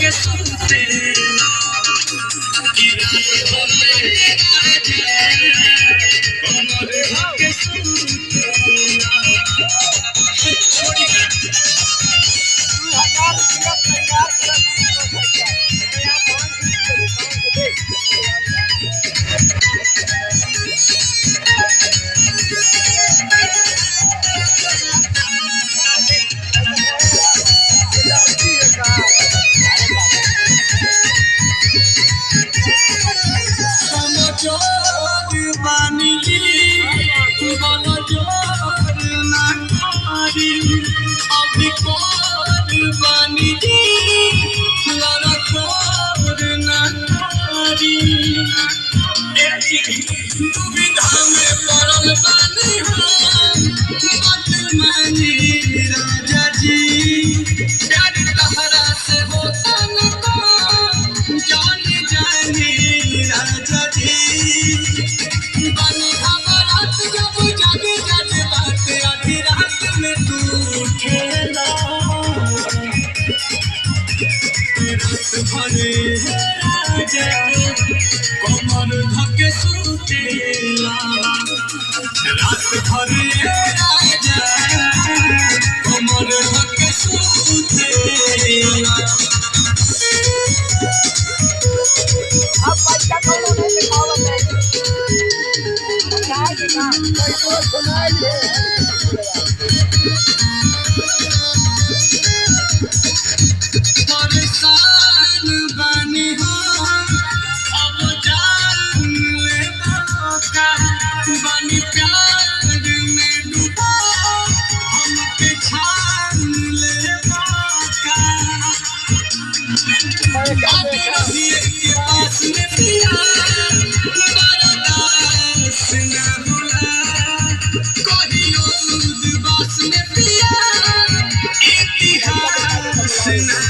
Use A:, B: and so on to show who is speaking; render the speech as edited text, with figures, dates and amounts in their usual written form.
A: धके सुते कमर धके सुते कमर धके सुतेला रात भर राजा कमर धके सुतेला अब बच्चा को नहीं दिखावत है क्या है ना कोई तो सुनाई दे
B: इतिहास